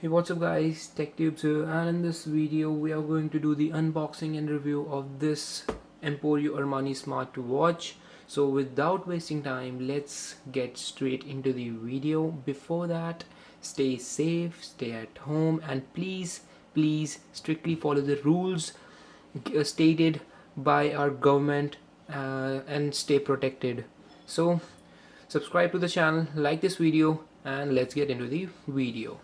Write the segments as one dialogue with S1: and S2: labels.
S1: Hey, what's up guys, TechTubes here, and in this video we are going to do the unboxing and review of this Emporio Armani Smartwatch. So without wasting time, let's get straight into the video. Before that, stay safe, stay at home, and please strictly follow the rules stated by our government and stay protected. So subscribe to the channel, like this video, and let's get into the video.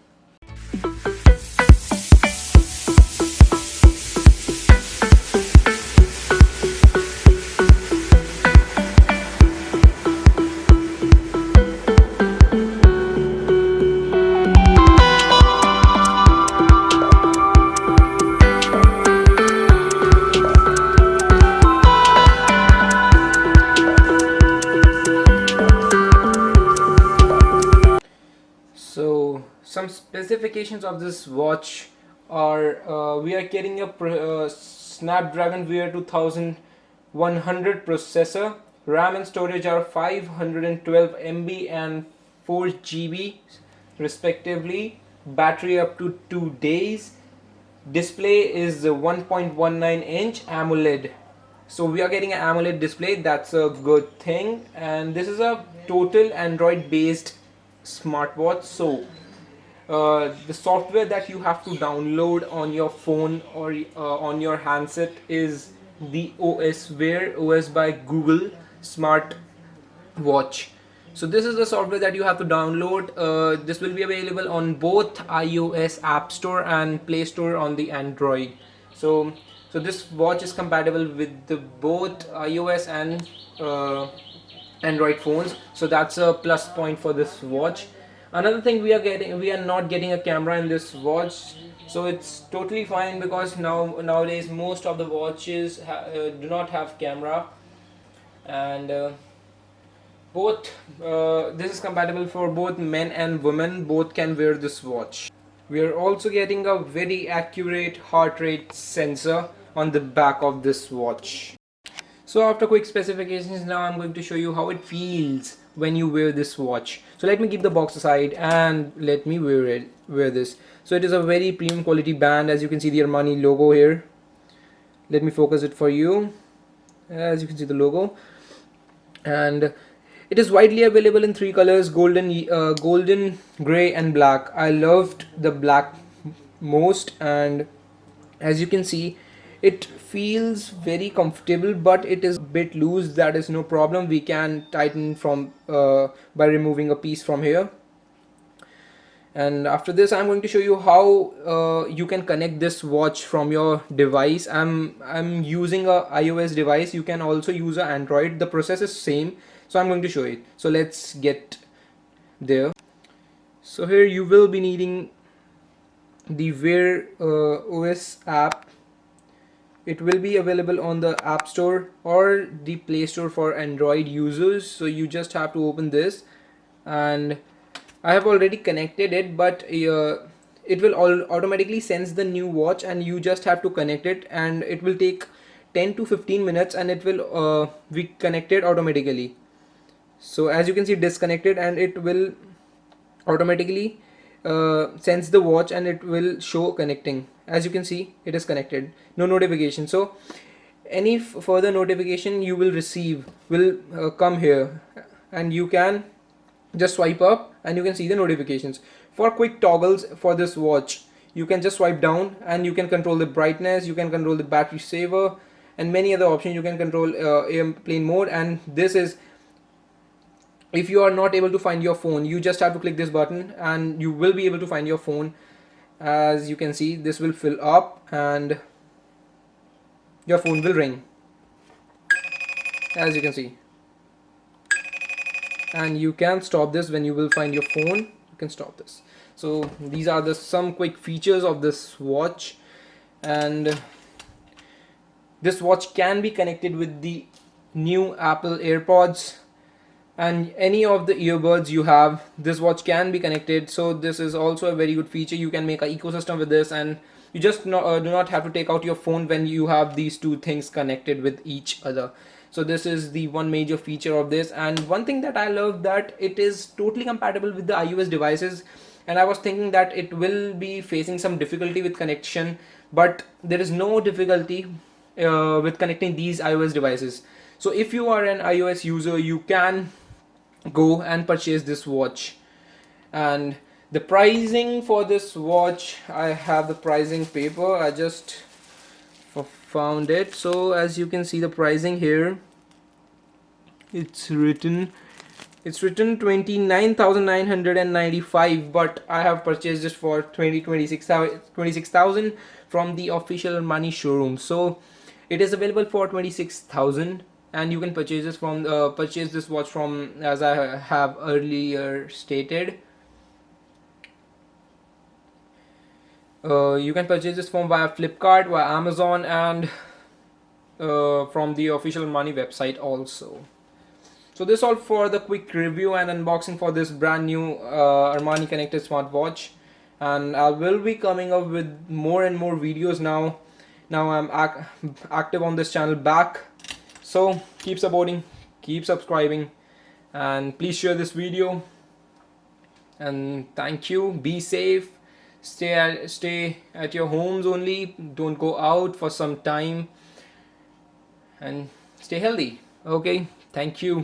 S1: So some specifications of this watch are we are getting a Snapdragon Wear 2100 processor. RAM and storage are 512 MB and 4 GB respectively. Battery up to 2 days. Display is 1.19 inch AMOLED. So we are getting an AMOLED display, that's a good thing. And this is a total Android based smartwatch. So the software that you have to download on your phone or on your handset is the Wear OS by Google Smartwatch. So this is the software that you have to download. This will be available on both iOS App Store and Play Store on the Android. So this watch is compatible with both iOS and Android phones. So that's a plus point for this watch. Another thing we are not getting a camera in this watch. So it's totally fine because nowadays most of the watches do not have camera, and this is compatible for both men and women. Both can wear this watch. We are also getting a very accurate heart rate sensor on the back of this watch. So after quick specifications, now I'm going to show you how it feels when you wear this watch. So let me keep the box aside and let me wear this. So it is a very premium quality band. As you can see the Armani logo here. Let me focus it for you. As you can see the logo, and it is widely available in 3 colors: golden, gray, and black. I loved the black most, and as you can see, it feels very comfortable, but it is a bit loose. That is no problem. We can tighten from by removing a piece from here. And after this, I'm going to show you how you can connect this watch from your device. I'm using a iOS device. You can also use an Android. The process is same. So I'm going to show it. So let's get there. So here you will be needing the Wear OS app. It will be available on the App Store or the Play Store for Android users. So you just have to open this, and I have already connected it, but it will automatically sense the new watch, and you just have to connect it, and it will take 10 to 15 minutes, and it will be connected automatically. So as you can see, disconnected, and it will automatically sense the watch, and it will show connecting. As you can see, it is connected. No notification. So any further notification you will receive will come here, and you can just swipe up and you can see the notifications. For quick toggles for this watch, you can just swipe down and you can control the brightness, you can control the battery saver, and many other options. You can control airplane mode, and this is if you are not able to find your phone, you just have to click this button and you will be able to find your phone. As you can see, this will fill up and your phone will ring, as you can see. And you can stop this when you will find your phone. You can stop this. So these are some quick features of this watch, and this watch can be connected with the new Apple AirPods and any of the earbuds you have. This watch can be connected, so this is also a very good feature. You can make an ecosystem with this, and you just do not have to take out your phone when you have these two things connected with each other. So this is the one major feature of this. And one thing that I love, that it is totally compatible with the iOS devices. and I was thinking that it will be facing some difficulty with connection, but there is no difficulty with connecting these iOS devices. So if you are an iOS user, you can go and purchase this watch. And the pricing for this watch, I have the pricing paper, I just found it. So as you can see the pricing here, it's written 29,995, but I have purchased this for 26,000 from the official Armani showroom. So it is available for 26,000, and you can purchase this from purchase this watch from, as I have earlier stated, you can purchase this from via Flipkart, via Amazon, and from the official Armani website also. So this all for the quick review and unboxing for this brand new Armani connected smartwatch, and I will be coming up with more and more videos now. Now I'm active on this channel back, so keep supporting, keep subscribing, and please share this video. And thank you. Be safe. Stay at your homes only. Don't go out for some time, and stay healthy. Okay. Thank you.